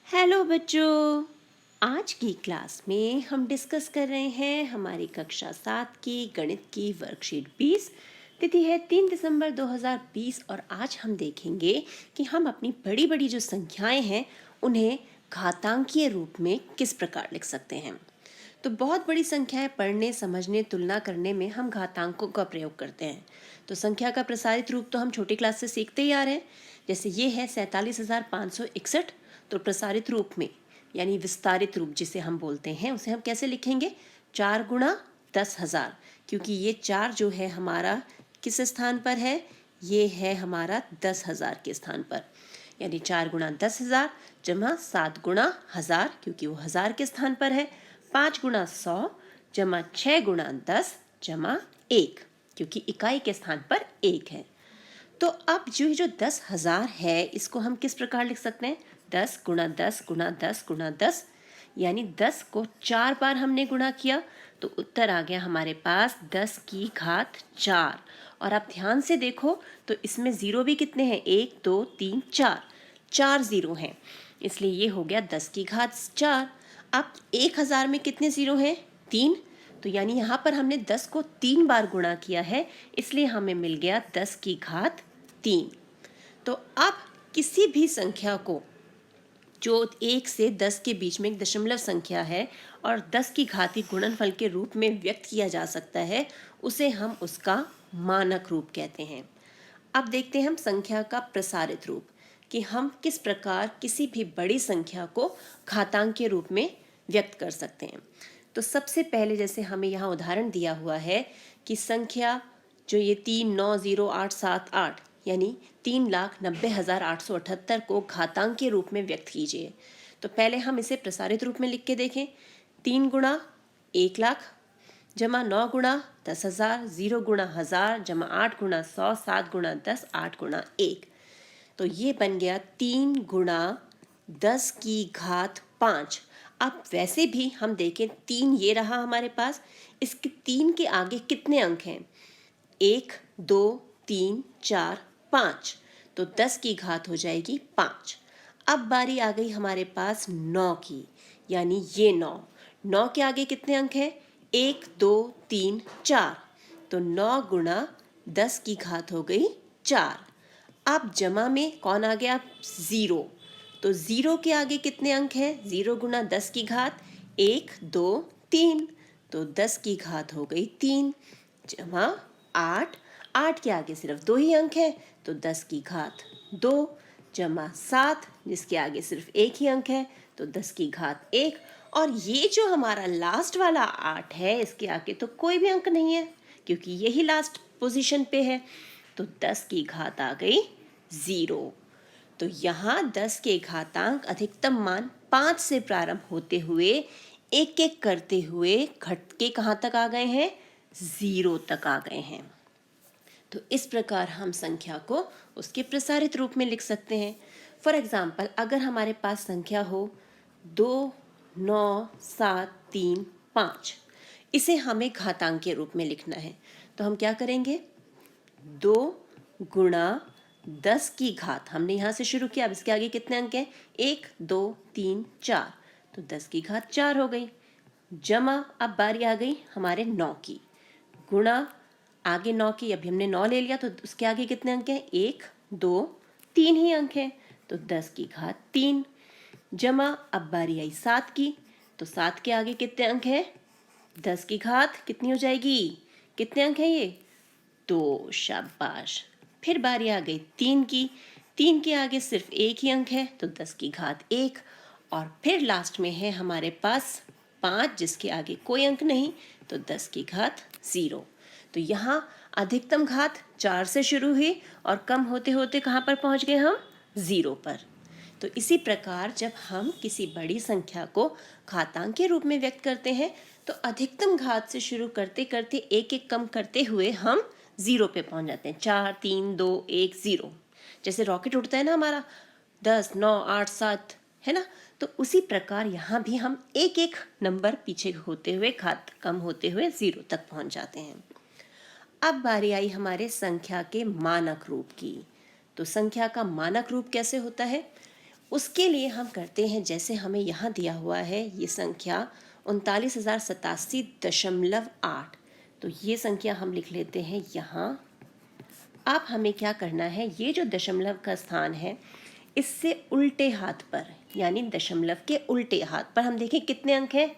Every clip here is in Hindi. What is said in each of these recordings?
हेलो बच्चों। आज की क्लास में हम डिस्कस कर रहे हैं हमारी कक्षा 7 की गणित की वर्कशीट 20। तिथि है 3 दिसंबर 2020 और आज हम देखेंगे कि हम अपनी बड़ी बड़ी जो संख्याएं हैं उन्हें घातांकीय रूप में किस प्रकार लिख सकते हैं। तो बहुत बड़ी संख्याएं पढ़ने, समझने, तुलना करने में हम घातांकों का प्रयोग करते हैं। तो संख्या का प्रसारित रूप तो हम छोटी क्लास से सीखते ही आ रहे हैं। जैसे ये है 47,561, तो प्रसारित रूप में यानी विस्तारित रूप जिसे हम बोलते हैं उसे हम कैसे लिखेंगे? 4 गुणा 10,000, क्योंकि ये 4 जो है हमारा किस स्थान पर है? ये है हमारा 10,000 के स्थान पर, यानी 4 गुणा 10,000 जमा 7 गुणा 1,000, क्योंकि वो 1,000 के स्थान पर है। 5 गुणा 100 जमा 6 गुणा 10 जमा 1, क्योंकि इकाई के स्थान पर 1 है। तो अब जो 10,000 है इसको हम किस प्रकार लिख सकते हैं? 10 गुणा 10 गुणा 10 गुणा 10, यानी 10 को 4 बार हमने गुणा किया तो उत्तर आ गया हमारे पास 10 की घात 4। और आप ध्यान से देखो तो इसमें जीरो भी कितने हैं? 1 2 3 4, 4 जीरो हैं, इसलिए ये हो गया 10 की घात 4। अब 1,000 में कितने जीरो हैं? 3, तो यानी यहाँ पर हमने 10 को 3 बार गुणा किया है, इसलिए हमें मिल गया 10 की घात 3। तो अब किसी भी संख्या को जो 1 से 10 के बीच में एक दशमलव संख्या है और 10 की घातीय गुणनफल के रूप में व्यक्त किया जा सकता है, उसे हम उसका मानक रूप कहते हैं। अब देखते हैं हम संख्या का प्रसारित रूप, कि हम किस प्रकार किसी भी बड़ी संख्या को घातांक के रूप में व्यक्त कर सकते हैं। तो सबसे पहले जैसे हमें यहाँ उदाहरण दिया हुआ है कि संख्या जो ये 390,878 यानी 3,90,878 को घातांक के रूप में व्यक्त कीजिए। तो पहले हम इसे प्रसारित रूप में लिख के देखें। 3 गुणा 1,00,000 जमा 9 गुणा 10,000, 0 गुणा 1,000 जमा 8 गुणा 100, 7 गुणा 10, 8 गुणा 1। तो ये बन गया 3 गुणा 10 की घात 5। अब वैसे भी हम देखें 3 ये रहा हमारे पास, इसके 3 के आगे कितने अंक हैं? 1 2 3 4 5, तो 10 की घात हो जाएगी 5। अब बारी आ गई हमारे पास 9 की, यानी ये 9, 9 के आगे कितने अंक हैं? 1 2 3 4, तो 9 गुणा 10 की घात हो गई 4। अब जमा में कौन आ गया? 0, तो 0 के आगे कितने अंक हैं? 0 गुणा 10 की घात 1 2 3, तो 10 की घात हो गई 3 जमा 8, 8 के आगे सिर्फ 2 ही अंक है, तो 10 की घात 2 जमा 7, जिसके आगे सिर्फ 1 ही अंक है, तो 10 की घात 1। और ये जो हमारा लास्ट वाला 8 है, इसके आगे तो कोई भी अंक नहीं है, क्योंकि यही लास्ट पोजीशन पे है, तो 10 की घात आ गई 0। तो यहाँ 10 के घातांक अधिकतम मान 5 से प्रारंभ होते हुए एक एक करते हुए घट के कहाँ तक आ गए हैं? 0 तक आ गए हैं। तो इस प्रकार हम संख्या को उसके प्रसारित रूप में लिख सकते हैं। फॉर एग्जाम्पल, अगर हमारे पास संख्या हो 2 9 7 3 5, इसे हमें घातांक के रूप में लिखना है, तो हम क्या करेंगे? 2 गुणा 10 की घात, हमने यहाँ से शुरू किया, अब इसके आगे कितने अंक हैं? 1 2 3 4, तो 10 की घात 4 हो गई। जमा, अब बारी आ गई हमारे 9 की, गुणा आगे 9 की, अभी हमने 9 ले लिया, तो उसके आगे कितने अंक हैं? 1 2 3 ही अंक हैं, तो 10 की घात 3। जमा, अब बारी आई 7 की, तो 7 के आगे कितने अंक हैं? 10 की घात कितनी हो जाएगी? कितने अंक हैं ये? 2, शाबाश। फिर बारी आ गई 3 की, 3 के आगे सिर्फ 1 ही अंक है, तो 10 की घात 1। और फिर लास्ट में है हमारे पास 5, जिसके आगे कोई अंक नहीं, तो 10 की घात 0। तो यहाँ अधिकतम घात 4 से शुरू हुई और कम होते होते कहाँ पर पहुँच गए हम? 0 पर। तो इसी प्रकार जब हम किसी बड़ी संख्या को घातांक के रूप में व्यक्त करते हैं, तो अधिकतम घात से शुरू करते करते एक एक कम करते हुए हम 0 पे पहुंच जाते हैं। 4 3 2 1 0, जैसे रॉकेट उड़ता है ना हमारा, 10 9 8 7, है ना? तो उसी प्रकार यहाँ भी हम एक एक नंबर पीछे होते हुए, घात कम होते हुए 0 तक पहुंच जाते हैं। अब बारी आई हमारे संख्या के मानक रूप की। तो संख्या का मानक रूप कैसे होता है? उसके लिए हम करते हैं, जैसे हमें यहाँ दिया हुआ है ये संख्या 39,087.8, तो ये संख्या हम लिख लेते हैं यहाँ। अब हमें क्या करना है, ये जो दशमलव का स्थान है इससे उल्टे हाथ पर, यानी दशमलव के उल्टे हाथ पर हम देखें कितने अंक हैं,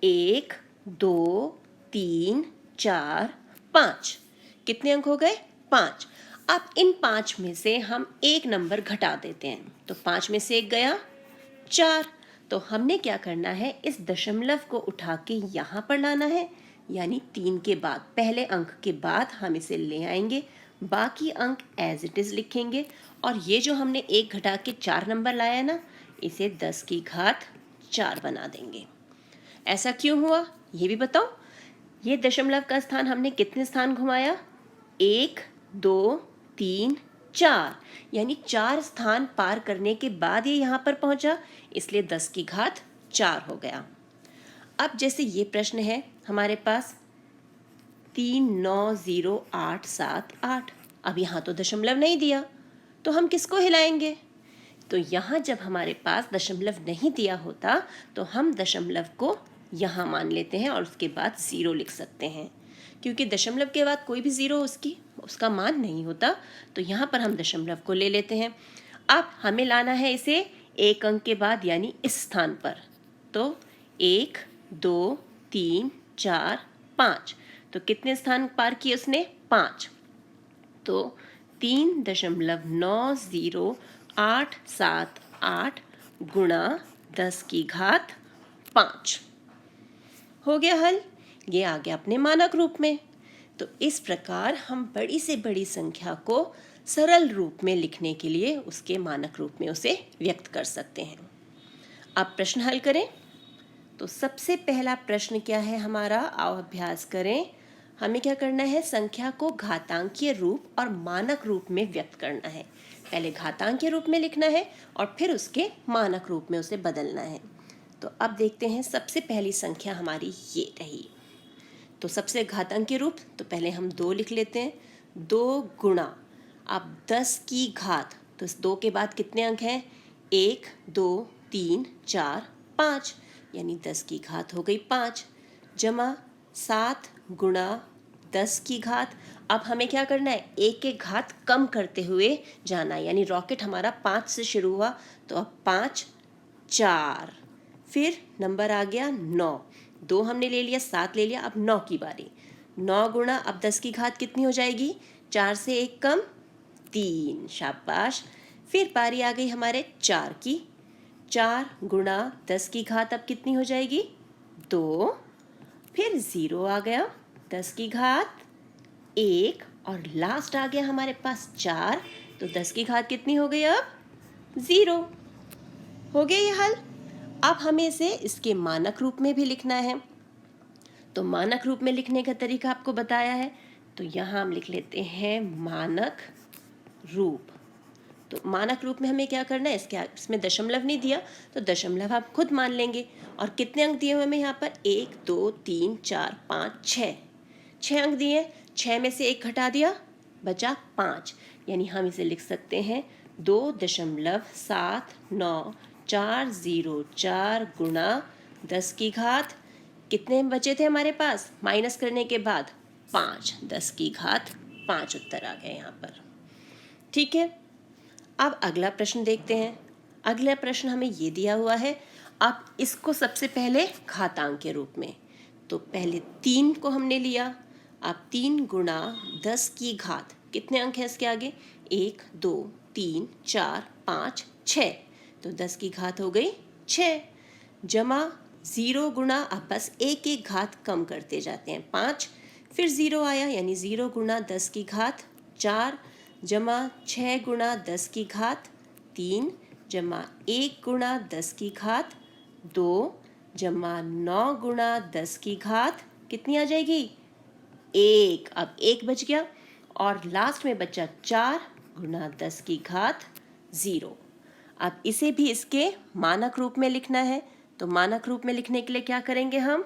1 2 3 4 5। कितने अंक हो गए, 5। अब इन 5 में से हम एक नंबर घटा देते हैं, तो 5 में से एक गया 4। तो हमने क्या करना है, इस दशमलव को उठा के यहाँ पर लाना है, यानी 3 के बाद, पहले अंक के बाद हम इसे ले आएंगे, बाकी अंक एज इट इज़ लिखेंगे, और ये जो हमने एक घटा के 4 नंबर लाया है ना, इसे 10 की घात 4 बना देंगे। ऐसा क्यों हुआ ये भी बताओ। ये दशमलव का स्थान हमने कितने स्थान घुमाया, 1 2 3 4, यानी 4 स्थान पार करने के बाद ये यहाँ पर पहुँचा, इसलिए 10 की घात 4 हो गया। अब जैसे ये प्रश्न है हमारे पास 390,878, अब यहाँ तो दशमलव नहीं दिया, तो हम किसको हिलाएंगे, तो यहाँ जब हमारे पास दशमलव नहीं दिया होता तो हम दशमलव को यहाँ मान लेते हैं और उसके बाद 0 लिख सकते हैं, क्योंकि दशमलव के बाद कोई भी 0 उसका मान नहीं होता, तो यहाँ पर हम दशमलव को ले लेते हैं। अब हमें लाना है इसे एक अंक के बाद, यानी इस स्थान पर, तो 1 2 3 4 5, तो कितने स्थान पार किए उसने, 5, तो 3.90878 गुणा 10 की घात 5 हो गया हल। ये आ गया अपने मानक रूप में। तो इस प्रकार हम बड़ी से बड़ी संख्या को सरल रूप में लिखने के लिए उसके मानक रूप में उसे व्यक्त कर सकते हैं। अब प्रश्न हल करें। तो सबसे पहला प्रश्न क्या है हमारा, आओ अभ्यास करें। हमें क्या करना है, संख्या को घातांकीय रूप और मानक रूप में व्यक्त करना है। पहले घातांकीय रूप में लिखना है और फिर उसके मानक रूप में उसे बदलना है। तो अब देखते हैं, सबसे पहली संख्या हमारी ये रही। तो सबसे घातांकीय रूप, तो पहले हम 2 लिख लेते हैं, 2 गुणा, अब 10 की घात, तो इस 2 के बाद कितने अंक हैं, 1 2 3 4 5, यानी 10 की घात हो गई 5, जमा 7 गुणा 10 की घात। अब हमें क्या करना है, एक एक घात कम करते हुए जाना है, यानी रॉकेट हमारा 5 से शुरू हुआ, तो अब 5 4, फिर नंबर आ गया 9, 2 हमने ले लिया, 7 ले लिया, अब 9 की बारी, 9 गुणा, अब 10 की घात कितनी हो जाएगी, 4 से 1 कम 3, शाबाश। फिर बारी आ गई हमारे 4 की, 4 गुणा 10 की घात अब कितनी हो जाएगी, 2, फिर 0 आ गया, 10 की घात 1, और लास्ट आ गया हमारे पास 4, तो 10 की घात कितनी हो गई, अब 0 हो गया ये हल। अब हमें इसे इसके मानक रूप में भी लिखना है। तो मानक रूप में लिखने का तरीका आपको बताया है, तो यहाँ हम लिख लेते हैं मानक रूप। तो मानक रूप में हमें क्या करना है, इसमें दशमलव नहीं दिया तो दशमलव आप खुद मान लेंगे। और कितने अंक दिए हुए हमें यहाँ पर, 1 2 3 4 5 6, 6 अंक दिए, 6 में से 1 घटा दिया, बचा 5, यानी हम इसे लिख सकते हैं 2.7904 गुणा 10 की घात, कितने बचे थे हमारे पास, माइनस करने के बाद 5, 10 की घात 5 उत्तर आ गया यहाँ पर। ठीक है, अब अगला प्रश्न देखते हैं। अगला प्रश्न हमें ये दिया हुआ है, अब इसको सबसे पहले घातांकीय रूप में, तो पहले 3 को हमने लिया, अब 3 गुणा 10 की घात, कितने अंक हैं इसके आगे, 1 2 3 4 5 6, तो 10 की घात हो गई 6, जमा 0 गुणा, अब बस एक एक घात कम करते जाते हैं, 5, फिर 0 आया, यानी 0 गुणा 10 की घात 4, जमा 6 गुणा 10 की घात 3, जमा 1 गुणा 10 की घात 2, जमा 9 गुणा 10 की घात कितनी आ जाएगी, 1, अब 1 बच गया, और लास्ट में बचा 4 गुणा 10 की घात 0। अब इसे भी इसके मानक रूप में लिखना है, तो मानक रूप में लिखने के लिए क्या करेंगे हम,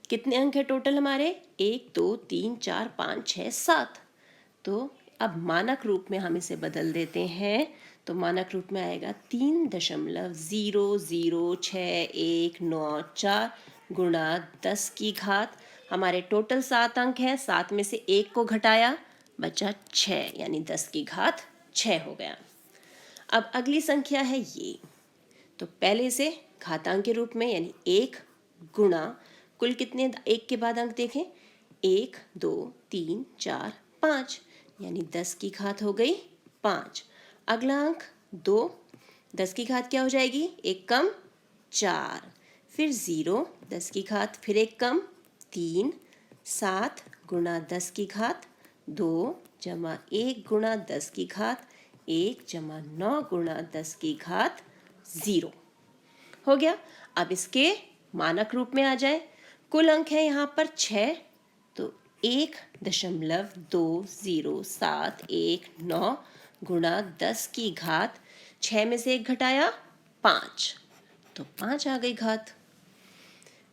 कितने अंक है टोटल हमारे, 1 2 3 4 5 6 7, तो अब मानक रूप में हम इसे बदल देते हैं, तो मानक रूप में आएगा 3.00614 गुणा 10 की घात। हमारे टोटल 7 अंक हैं, 7 में से 1 को घटाया, बचा 6, यानी 10 की घात 6 हो गया। अब अगली संख्या है ये, तो पहले से घातांक के रूप में यानी 1 गुणा कुल कितने 1 के बाद अंक देखें, 1 2 3 4 5, यानी 10 की घात हो गई 5। अगला अंक 2, 10 की घात क्या हो जाएगी, 1 कम 4, फिर 0, 10 की घात फिर 1 कम 3, 7 गुणा 10 की घात 2 जमा 1 गुणा 10 की घात 1 जमा 9 गुणा 10 की घात 0 हो गया। अब इसके मानक रूप में आ जाए, कुल अंक है यहाँ पर 6, तो 1.2071 गुणा 10 की घात 6 में से 1 घटाया 5, तो 5 आ गई घात।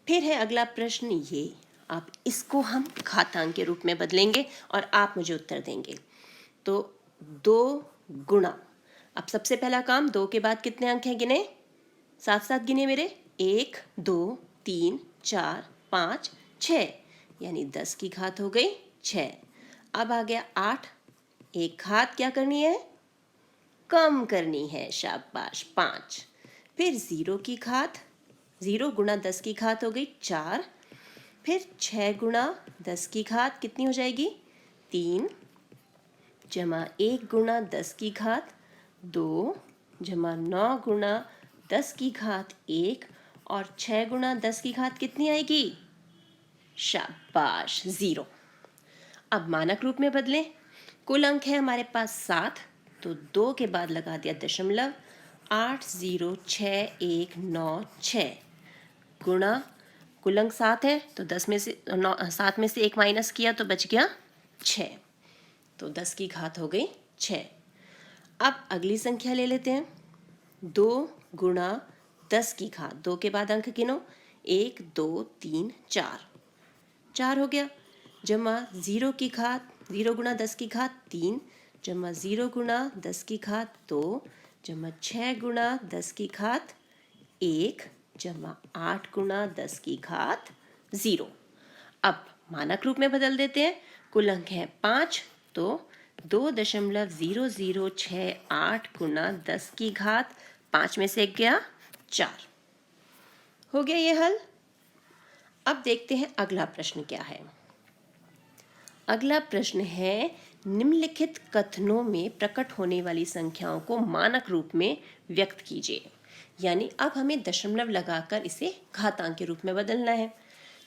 फिर है अगला प्रश्न ये, आप इसको हम घातांक के रूप में बदलेंगे और आप मुझे उत्तर देंगे। तो 2 गुणा, अब सबसे पहला काम 2 के बाद कितने अंक हैं गिने, साथ साथ गिने मेरे, 1 2 3 4 5 6, यानी 10 की घात हो गई 6। अब आ गया 8, एक घात क्या करनी है, कम करनी है, शाबाश 5। फिर 0 की घात, 0 गुणा 10 की घात हो गई 4, फिर 6 गुणा 10 की घात कितनी हो जाएगी 3, जमा 1 गुणा 10 की घात 2 जमा 9 गुणा 10 की घात 1, और 6 गुणा 10 की घात कितनी आएगी, शाबाश 0। अब मानक रूप में बदलें, कुल अंक है हमारे पास 7, तो 2 के बाद लगा दिया दशमलव, 80619 गुणा कुल अंक 7 है, तो 10 में से 7 में से 1 माइनस किया तो बच गया 6, तो 10 की घात हो गई 6। अब अगली संख्या ले लेते हैं, 2 गुणा 10 की घात, 2 के बाद अंक गिनो, 1 2 3 4, 4 हो गया, जमा 0 की घात, 0 गुणा 10 की घात 3, जमा 0 गुणा 10 की घात 2, जमा 6 गुणा 10 की घात 1, जमा 8 गुणा 10 की घात 0। अब मानक रूप में बदल देते हैं, कुल अंक है 5, तो 2.0068 गुणा 10 की घात 5 में से 1 गया 4, हो गया ये हल। अब देखते हैं अगला प्रश्न क्या है। अगला प्रश्न है, निम्नलिखित कथनों में प्रकट होने वाली संख्याओं को मानक रूप में व्यक्त कीजिए। यानी अब हमें दशमलव लगाकर इसे घातांक के रूप में बदलना है।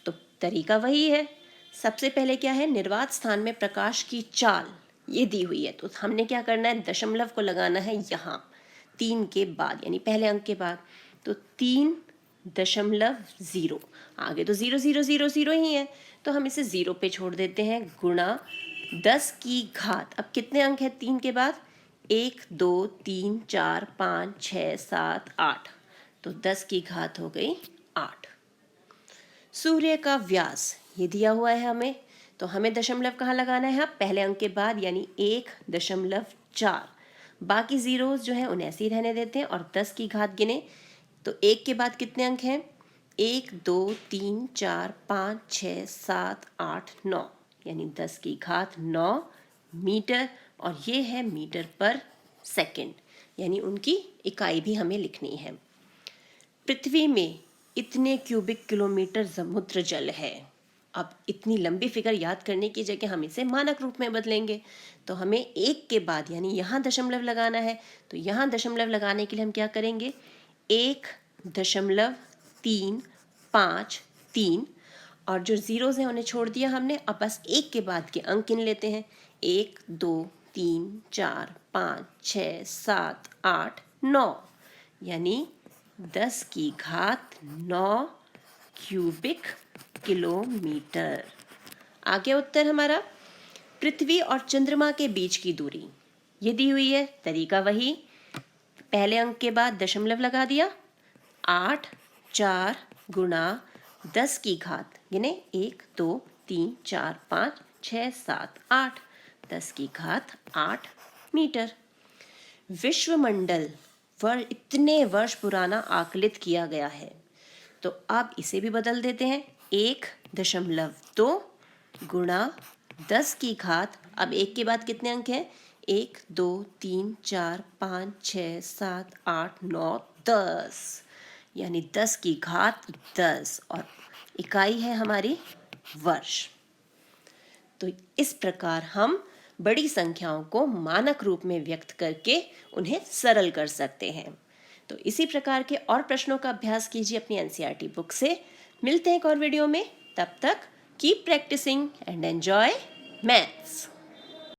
तो तरीका वही है, सबसे पहले क्या है, निर्वात स्थान में प्रकाश की चाल ये दी हुई है, तो हमने क्या करना है, दशमलव को लगाना है यहाँ 3 के बाद, यानी पहले अंक के बाद, तो 3.0, आगे तो 0 ही है, तो हम इसे 0 पे छोड़ देते हैं, गुणा 10 की घात, अब कितने अंक है 3 के बाद, 1 2 3 4 5 6 7 8, तो 10 की घात हो गई 8। सूर्य का व्यास ये दिया हुआ है हमें, तो हमें दशमलव कहाँ लगाना है, पहले अंक के बाद, यानी 1.4, बाकी जीरोस जो है उन्हें ऐसे ही रहने देते हैं, और 10 की घात गिने, तो 1 के बाद कितने अंक हैं, 1 2 3 4 5 6 7 8 9, यानी 10 की घात 9 मीटर, और ये है मीटर पर सेकंड, यानी उनकी इकाई भी हमें लिखनी है। पृथ्वी में इतने क्यूबिक किलोमीटर समुद्र जल है। अब इतनी लंबी फिगर याद करने की जगह हम इसे मानक रूप में बदलेंगे, तो हमें 1 के बाद यानी यहाँ दशमलव लगाना है, तो यहाँ दशमलव लगाने के लिए हम क्या करेंगे, 1.353, और जो जीरोस हैं उन्हें छोड़ दिया हमने, अब बस 1 के बाद के अंक गिन लेते हैं, 1 2 3 4 5 6 7 8 9, यानी 10 की घात 9 क्यूबिक किलोमीटर। आगे उत्तर हमारा, पृथ्वी और चंद्रमा के बीच की दूरी ये दी हुई है, तरीका वही, पहले अंक के बाद दशमलव लगा दिया, 8 4 गुणा 10 की घात, गिने 1 2 3 4 5 6 7 8, 10 की घात 8 मीटर। विश्वमंडल इतने वर्ष पुराना आकलित किया गया है। तो अब इसे भी बदल देते हैं, 1.2 गुणा 10 की घात, अब 1 के बाद कितने अंक हैं, 1 2 3 4 5 6 7 8 9 10, यानी 10 की घात 10, और इकाई है हमारी वर्ष। तो इस प्रकार हम बड़ी संख्याओं को मानक रूप में व्यक्त करके उन्हें सरल कर सकते हैं। तो इसी प्रकार के और प्रश्नों का अभ्यास कीजिए अपनी एनसीईआरटी बुक से। मिलते हैं एक और वीडियो में, तब तक keep practising and enjoy maths.